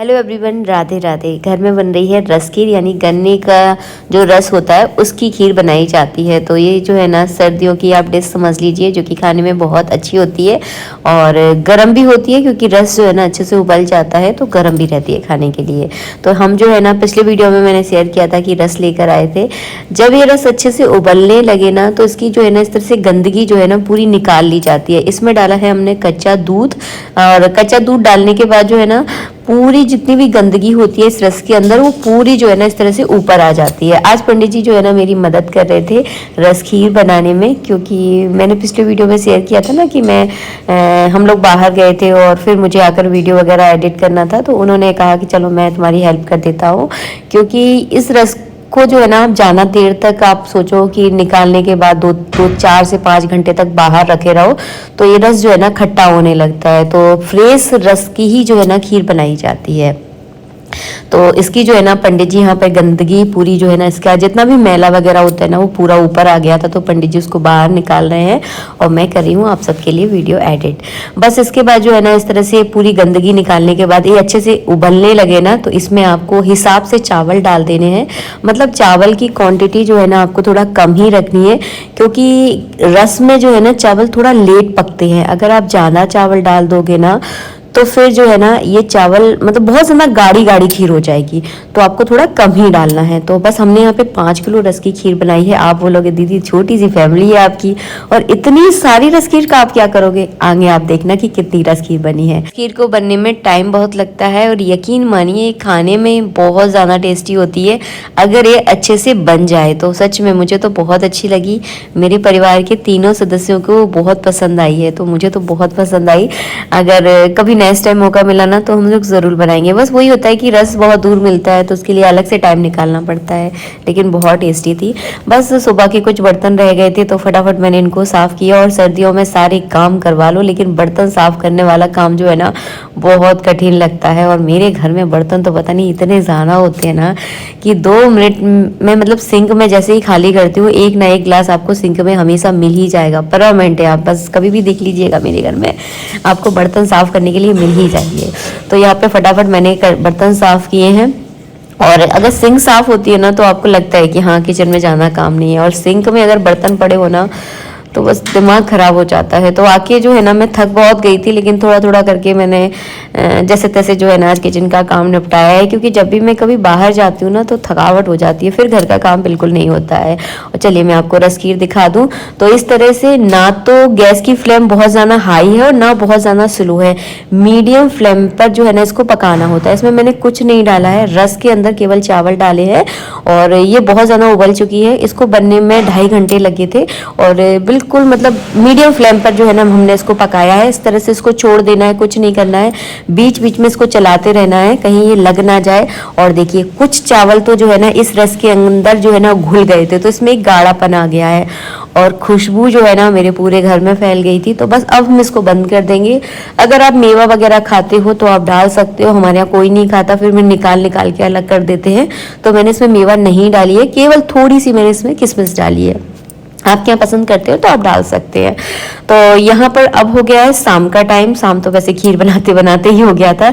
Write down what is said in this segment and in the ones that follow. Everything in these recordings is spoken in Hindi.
Hello everyone, Radhe Radhe. घर में बन रही है रस खीर, यानी गन्ने का जो रस होता है उसकी खीर बनाई जाती है। तो ये जो है ना सर्दियों की आप डिश समझ लीजिए, जो कि खाने में बहुत अच्छी होती है और गर्म भी होती है, क्योंकि रस जो है ना अच्छे से उबल जाता है तो गर्म भी रहती है खाने के लिए। तो हम जो है ना पिछले वीडियो में मैंने शेयर किया था कि रस लेकर आए थे। जब ये रस अच्छे से उबलने लगे ना तो इसकी जो है ना इस तरह से गंदगी जो है ना पूरी निकाल ली जाती है। इसमें डाला है हमने कच्चा दूध, और कच्चा दूध डालने के बाद जो है ना पूरी जितनी भी गंदगी होती है इस रस के अंदर वो पूरी जो है ना इस तरह से ऊपर आ जाती है। आज पंडित जी जो है ना मेरी मदद कर रहे थे रस खीर बनाने में, क्योंकि मैंने पिछले वीडियो में शेयर किया था ना कि हम लोग बाहर गए थे और फिर मुझे आकर वीडियो वगैरह एडिट करना था। तो उन्होंने कहा कि चलो मैं तुम्हारी हेल्प कर देता हूँ, क्योंकि इस रस को जो है ना आप ज़्यादा देर तक आप सोचो कि निकालने के बाद दो 4 से 5 घंटे तक बाहर रखे रहो तो ये रस जो है ना खट्टा होने लगता है। तो फ्रेश रस की ही जो है ना खीर बनाई जाती है। तो इसकी जो है ना पंडित जी यहाँ पे गंदगी पूरी जो है ना इसका जितना भी मैला वगैरह होता है ना वो पूरा ऊपर आ गया था, तो पंडित जी उसको बाहर निकाल रहे हैं और मैं कर रही हूँ आप सबके लिए वीडियो एडिट। बस इसके बाद जो है ना इस तरह से पूरी गंदगी निकालने के बाद ये अच्छे से उबलने लगे ना तो इसमें आपको हिसाब से चावल डाल देने हैं। मतलब चावल की क्वांटिटी जो है ना आपको थोड़ा कम ही रखनी है, क्योंकि रस में जो है ना चावल थोड़ा लेट पकते हैं। अगर आप ज़्यादा चावल डाल दोगे ना तो फिर जो है ना ये चावल मतलब बहुत ज़्यादा गाढ़ी गाढ़ी खीर हो जाएगी, तो आपको थोड़ा कम ही डालना है। तो बस हमने यहाँ पे 5 किलो रस की खीर बनाई है। आप बोलोगे दीदी छोटी सी फैमिली है आपकी और इतनी सारी रस खीर का आप क्या करोगे, आगे आप देखना कि कितनी रस खीर बनी है। खीर को बनने में टाइम बहुत लगता है और यकीन मानिए खाने में बहुत ज़्यादा टेस्टी होती है अगर ये अच्छे से बन जाए तो। सच में मुझे तो बहुत अच्छी लगी, मेरे परिवार के तीनों सदस्यों को बहुत पसंद आई है, तो मुझे तो बहुत पसंद आई। अगर कभी नेक्स्ट टाइम मौका मिला ना तो हम लोग ज़रूर बनाएंगे। बस वही होता है कि रस बहुत दूर मिलता है तो उसके लिए अलग से टाइम निकालना पड़ता है, लेकिन बहुत टेस्टी थी। बस सुबह के कुछ बर्तन रह गए थे तो फटाफट मैंने इनको साफ़ किया। और सर्दियों में सारे काम करवा लो, लेकिन बर्तन साफ़ करने वाला काम जो है ना बहुत कठिन लगता है। और मेरे घर में बर्तन तो पता नहीं इतने ज़्यादा होते हैं ना कि 2 मिनट में मतलब सिंक में जैसे ही खाली करती हूँ एक ना एक गिलास आपको सिंक में हमेशा मिल ही जाएगा, परमानेंट है। आप बस कभी भी देख लीजिएगा मेरे घर में आपको बर्तन साफ़ करने के लिए मिल ही जाएंगे। तो यहाँ पे फटाफट मैंने बर्तन साफ़ किए हैं। और अगर सिंक साफ़ होती है ना तो आपको लगता है कि हाँ किचन में जाना काम नहीं है, और सिंक में अगर बर्तन पड़े हो ना तो बस दिमाग ख़राब हो जाता है। तो आके जो है ना मैं थक बहुत गई थी, लेकिन थोड़ा थोड़ा करके मैंने जैसे तैसे जो है ना आज किचन का काम निपटाया है, क्योंकि जब भी मैं कभी बाहर जाती हूँ ना तो थकावट हो जाती है, फिर घर का काम बिल्कुल नहीं होता है। और चलिए मैं आपको रस खीर दिखा दूँ। तो इस तरह से ना तो गैस की फ्लेम बहुत ज़्यादा हाई है और ना बहुत ज़्यादा स्लो है, मीडियम फ्लेम पर जो है ना इसको पकाना होता है। इसमें मैंने कुछ नहीं डाला है, रस के अंदर केवल चावल डाले हैं और ये बहुत ज़्यादा उबल चुकी है। इसको बनने में 2.5 घंटे लगे थे और बिल्कुल मतलब मीडियम फ्लेम पर जो है ना हमने इसको पकाया है। इस तरह से इसको छोड़ देना है, कुछ नहीं करना है, बीच बीच में इसको चलाते रहना है कहीं ये लग ना जाए। और देखिए कुछ चावल तो जो है ना इस रस के अंदर जो है ना घुल गए थे, तो इसमें एक गाढ़ापन आ गया है और खुशबू जो है ना मेरे पूरे घर में फैल गई थी। तो बस अब हम इसको बंद कर देंगे। अगर आप मेवा वगैरह खाते हो तो आप डाल सकते हो, हमारे यहाँ कोई नहीं खाता, फिर मैं निकाल के अलग कर देते हैं। तो मैंने इसमें मेवा नहीं डाली है, केवल थोड़ी सी मैंने इसमें किशमिश डाली है। आप क्या पसंद करते हो तो आप डाल सकते हैं। तो यहाँ पर अब हो गया है शाम का टाइम। शाम तो वैसे खीर बनाते बनाते ही हो गया था।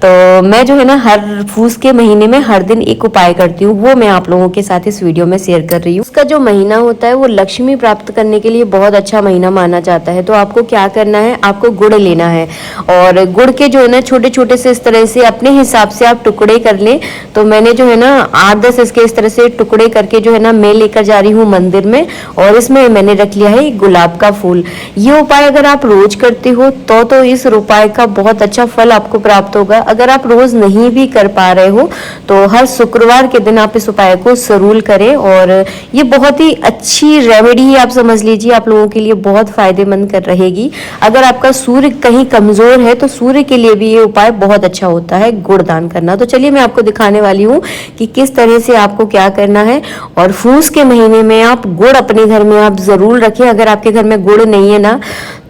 तो मैं जो है ना हर फूस के महीने में हर दिन एक उपाय करती हूँ, वो मैं आप लोगों के साथ इस वीडियो में शेयर कर रही हूँ। इसका जो महीना होता है वो लक्ष्मी प्राप्त करने के लिए बहुत अच्छा महीना माना जाता है। तो आपको क्या करना है, आपको गुड़ लेना है और गुड़ के जो है ना छोटे छोटे से इस तरह से अपने हिसाब से आप टुकड़े कर लें। तो मैंने जो है ना 8-10 इसके इस तरह से टुकड़े करके जो है ना मैं लेकर जा रही हूँ मंदिर में, और इसमें मैंने रख लिया है गुलाब का फूल। ये उपाय अगर आप रोज करते हो तो इस उपाय का बहुत अच्छा फल आपको प्राप्त होगा। अगर आप रोज नहीं भी कर पा रहे हो तो हर शुक्रवार के दिन आप इस उपाय को जरूर करें, और ये बहुत ही अच्छी रेमेडी ही आप समझ लीजिए, आप लोगों के लिए बहुत फायदेमंद कर रहेगी। अगर आपका सूर्य कहीं कमजोर है तो सूर्य के लिए भी ये उपाय बहुत अच्छा होता है, गुड़ दान करना। तो चलिए मैं आपको दिखाने वाली हूँ कि किस तरह से आपको क्या करना है। और फूस के महीने में आप गुड़ अपने घर में आप जरूर रखें। अगर आपके घर में गुड़ नहीं है ना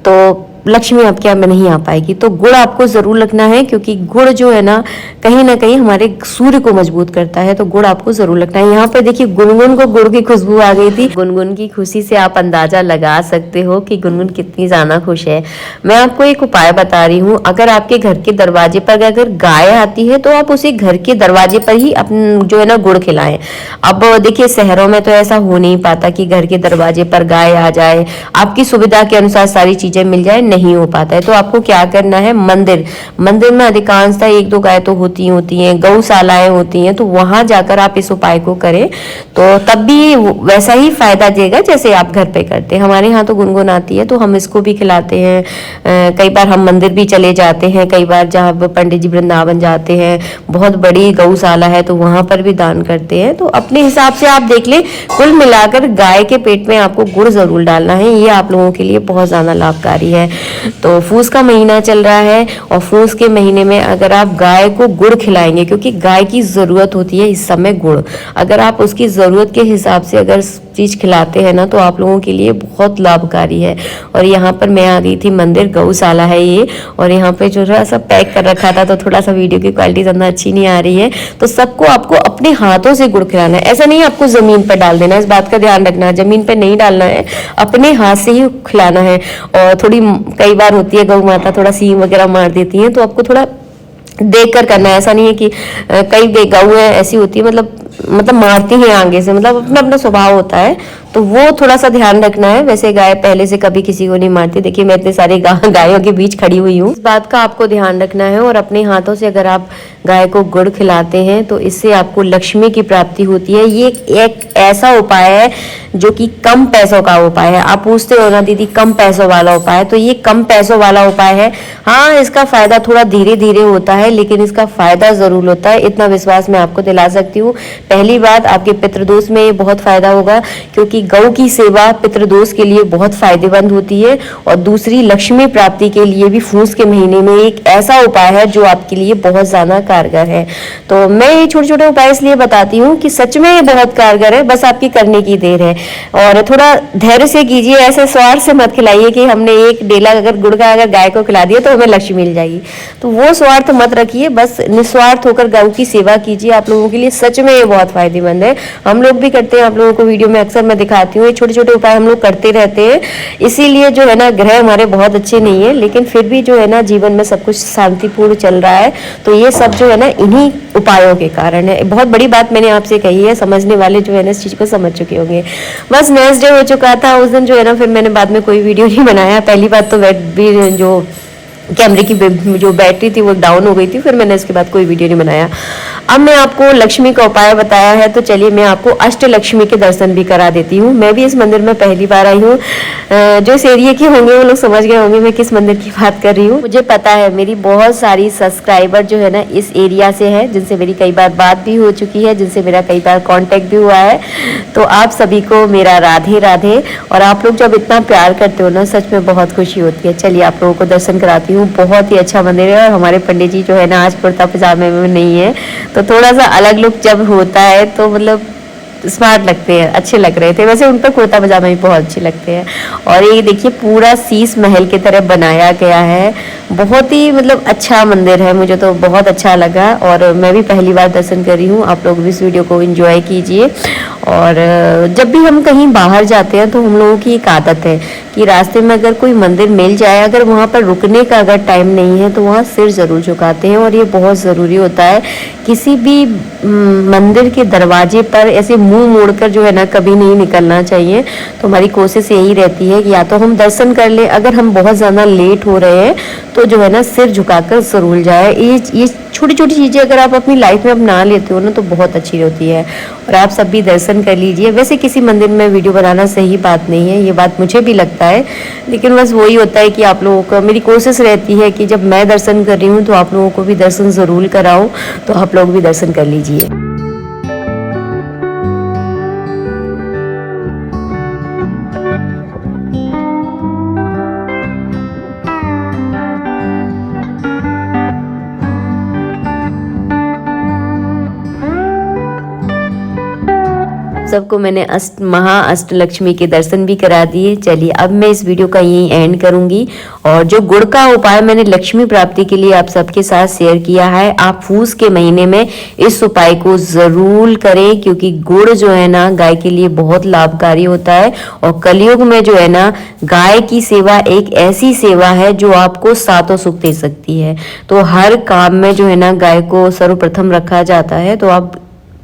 तो लक्ष्मी आपके यहाँ में नहीं आ पाएगी। तो गुड़ आपको जरूर रखना है, क्योंकि गुड़ जो है ना कहीं हमारे सूर्य को मजबूत करता है, तो गुड़ आपको जरूर रखना है। यहाँ पे देखिए गुनगुन को गुड़ की खुशबू आ गई थी। गुनगुन की खुशी से आप अंदाजा लगा सकते हो कि गुनगुन कितनी ज्यादा खुश है। मैं आपको एक उपाय बता रही हूँ, अगर आपके घर के दरवाजे पर अगर गाय आती है तो आप उसे घर के दरवाजे पर ही जो है ना गुड़ खिलाएं। अब देखिए शहरों में तो ऐसा हो नहीं पाता कि घर के दरवाजे पर गाय आ जाए, आपकी सुविधा के अनुसार सारी चीजें मिल जाए, नहीं हो पाता है। तो आपको क्या करना है, मंदिर में अधिकांशतः 1-2 गाय तो होती हैं, गौशालाएं होती हैं, तो वहां जाकर आप इस उपाय को करें तो तब भी वैसा ही फायदा देगा जैसे आप घर पे करते हैं। हमारे यहाँ तो गुनगुन आती है तो हम इसको भी खिलाते हैं। कई बार हम मंदिर भी चले जाते हैं, कई बार जहाँ पंडित जी वृंदावन जाते हैं, बहुत बड़ी गौशाला है तो वहां पर भी दान करते हैं। तो अपने हिसाब से आप देख लें, कुल मिलाकर गाय के पेट में आपको गुड़ जरूर डालना है, ये आप लोगों के लिए बहुत ज्यादा लाभकारी है। तो फूस का महीना चल रहा है और फूस के महीने में अगर आप गाय को गुड़ खिलाएंगे, क्योंकि गाय की जरूरत होती है इस समय गुड़, अगर आप उसकी जरूरत के हिसाब से अगर चीज खिलाते हैं ना तो आप लोगों के लिए बहुत लाभकारी है। और यहाँ पर मैं आ गई थी मंदिर, गौशाला है ये, और यहाँ पे जो थोड़ा सा पैक कर रखा था तो थोड़ा सा वीडियो की क्वालिटी ज्यादा अच्छी नहीं आ रही है। तो सबको आपको अपने हाथों से गुड़ खिलाना है, ऐसा नहीं आपको जमीन पर डाल देना है, इस बात का ध्यान रखना है, जमीन पर नहीं डालना है, अपने हाथ से ही खिलाना है। और थोड़ी कई बार होती है गौ माता थोड़ा सींग वगैरह मार देती है, तो आपको थोड़ा देख कर करना है। ऐसा नहीं है कि कई गऊ ऐसी होती है मतलब मारती हैं आगे से, मतलब अपना अपना स्वभाव होता है, तो वो थोड़ा सा ध्यान रखना है। वैसे गाय पहले से कभी किसी को नहीं मारती, देखिए मैं इतने सारे गायों के बीच खड़ी हुई हूँ, इस बात का आपको ध्यान रखना है। और अपने हाथों से अगर आप गाय को गुड़ खिलाते हैं तो इससे आपको लक्ष्मी की प्राप्ति होती है। ये एक ऐसा उपाय है जो कि कम पैसों का उपाय है। आप पूछते हो ना दीदी कम पैसों वाला उपाय, तो ये कम पैसों वाला उपाय है। हाँ, इसका फायदा थोड़ा धीरे धीरे होता है, लेकिन इसका फायदा जरूर होता है, इतना विश्वास मैं आपको दिला सकती हूँ। पहली बात, आपके पितृदोष में ये बहुत फायदा होगा, क्योंकि गौ की सेवा पितृदोष के लिए बहुत फायदेमंद होती है। और दूसरी, लक्ष्मी प्राप्ति के लिए भी फूस के महीने में एक ऐसा उपाय है जो आपके लिए बहुत ज्यादा कारगर है। तो मैं ये छोटे छोटे उपाय इसलिए बताती हूँ कि सच में ये बहुत कारगर है, बस आपकी करने की देर है। और थोड़ा धैर्य से कीजिए, ऐसे स्वार्थ से मत खिलाइए कि हमने एक डेला अगर गुड़ का अगर गाय को खिला दिया तो हमें लक्ष्मी मिल जाएगी, तो वो स्वार्थ मत रखिए, बस निस्वार्थ होकर गौ की सेवा कीजिए। आप लोगों के लिए सच में ये बहुत फायदेमंद है। हम लोग भी करते हैं, आप लोगों को वीडियो में अक्सर मैं दिखाती हूँ, ये छोटे छोटे उपाय हम लोग करते रहते हैं। इसीलिए जो है ना ग्रह हमारे बहुत अच्छे नहीं है, लेकिन फिर भी जो है ना जीवन में सब कुछ शांतिपूर्ण चल रहा है। तो ये सब जो है ना इन्हीं उपायों के कारण है। बहुत बड़ी बात मैंने आपसे कही है, समझने वाले जो है ना इस चीज को समझ चुके होंगे। बस नेक्स्ट डे हो चुका था, उस दिन जो है ना फिर मैंने बाद में कोई वीडियो नहीं बनाया। पहली बात तो भी जो कैमरे की जो बैटरी थी वो डाउन हो गई थी, फिर मैंने इसके बाद कोई वीडियो नहीं बनाया। अब मैं आपको लक्ष्मी का उपाय बताया है, तो चलिए मैं आपको अष्ट लक्ष्मी के दर्शन भी करा देती हूँ। मैं भी इस मंदिर में पहली बार आई हूँ। जो इस एरिया के होंगे वो लोग समझ गए होंगे मैं किस मंदिर की बात कर रही हूँ। मुझे पता है मेरी बहुत सारी सब्सक्राइबर जो है ना इस एरिया से है, जिनसे मेरी कई बार बात भी हो चुकी है, जिनसे मेरा कई बार कॉन्टेक्ट भी हुआ है। तो आप सभी को मेरा राधे राधे। और आप लोग जब इतना प्यार करते हो ना, सच में बहुत खुशी होती है। चलिए आप लोगों को दर्शन कराती हूँ। बहुत ही अच्छा मंदिर है, और हमारे पंडित जी जो है ना आज कुर्ता पजामे में नहीं है, तो थोड़ा सा अलग लुक जब होता है तो मतलब स्मार्ट लगते हैं, अच्छे लग रहे थे। वैसे उन पर कुर्ता पजामा भी बहुत अच्छे लगते हैं। और ये देखिए पूरा शीश महल की तरह बनाया गया है, बहुत ही मतलब अच्छा मंदिर है, मुझे तो बहुत अच्छा लगा। और मैं भी पहली बार दर्शन कर रही हूँ। आप लोग भी इस वीडियो को एंजॉय कीजिए। और जब भी हम कहीं बाहर जाते हैं तो हम लोगों की एक आदत है कि रास्ते में अगर कोई मंदिर मिल जाए, अगर वहाँ पर रुकने का अगर टाइम नहीं है तो वहाँ सिर जरूर झुकाते हैं, और ये बहुत ज़रूरी होता है। किसी भी मंदिर के दरवाजे पर ऐसे मुंह मोड़कर जो है ना कभी नहीं निकलना चाहिए। तो हमारी कोशिश यही रहती है कि या तो हम दर्शन कर ले, अगर हम बहुत ज़्यादा लेट हो रहे हैं तो जो है ना सिर झुकाकर जरूर जाए। ये छोटी छोटी चीज़ें अगर आप अपनी लाइफ में अपना लेते हो ना तो बहुत अच्छी होती है। और आप सब भी दर्शन कर लीजिए। वैसे किसी मंदिर में वीडियो बनाना सही बात नहीं है, ये बात मुझे भी लगता है, लेकिन बस वही होता है कि आप लोगों को मेरी कोशिश रहती है कि जब मैं दर्शन कर रही हूँ तो आप लोगों को भी दर्शन ज़रूर कराऊँ। तो आप लोग भी दर्शन कर लीजिए। सबको मैंने महाअष्टलक्ष्मी के दर्शन भी करा दिए। चलिए अब मैं इस वीडियो का यही एंड करूंगी। और जो गुड़ का उपाय मैंने लक्ष्मी प्राप्ति के लिए आप सबके साथ शेयर किया है, आप फूस के महीने में इस उपाय को जरूर करें, क्योंकि गुड़ जो है ना गाय के लिए बहुत लाभकारी होता है। और कलयुग में जो है ना गाय की सेवा एक ऐसी सेवा है जो आपको सातों सुख दे सकती है। तो हर काम में जो है ना गाय को सर्वप्रथम रखा जाता है। तो आप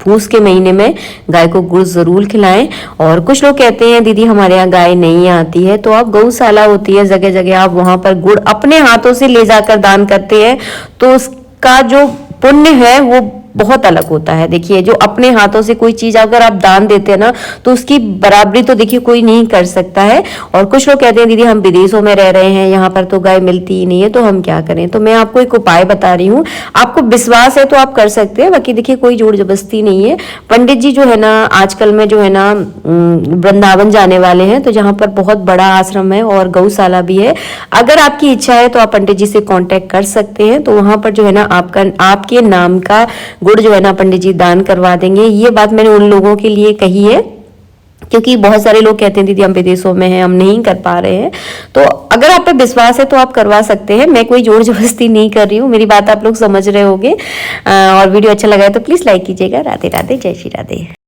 फूस के महीने में गाय को गुड़ जरूर खिलाएं। और कुछ लोग कहते हैं दीदी हमारे यहाँ गाय नहीं आती है, तो आप गौशाला होती है जगह जगह, आप वहां पर गुड़ अपने हाथों से ले जाकर दान करते हैं, तो उसका जो पुण्य है वो बहुत अलग होता है। देखिए जो अपने हाथों से कोई चीज अगर आप दान देते हैं ना, तो उसकी बराबरी तो देखिए कोई नहीं कर सकता है। और कुछ लोग कहते हैं दीदी हम विदेशों में रह रहे हैं, यहाँ पर तो गाय मिलती ही नहीं है, तो हम क्या करें। तो मैं आपको एक उपाय बता रही हूँ, आपको विश्वास है तो आप कर सकते हैं, बाकी देखिए कोई जोर जबरदस्ती नहीं है। पंडित जी जो है ना आजकल में जो है ना वृंदावन जाने वाले हैं, तो जहाँ पर बहुत बड़ा आश्रम है और गौशाला भी है। अगर आपकी इच्छा है तो आप पंडित जी से कांटेक्ट कर सकते हैं, तो वहां पर जो है ना आपके नाम का गुड़ जो है ना पंडित जी दान करवा देंगे। ये बात मैंने उन लोगों के लिए कही है क्योंकि बहुत सारे लोग कहते हैं दीदी हम विदेशों में हैं, हम नहीं कर पा रहे हैं। तो अगर आप पे विश्वास है तो आप करवा सकते हैं, मैं कोई जोर जबरदस्ती नहीं कर रही हूँ। मेरी बात आप लोग समझ रहे होंगे। और वीडियो अच्छा लगा है तो प्लीज लाइक कीजिएगा। राधे राधे, जय श्री राधे।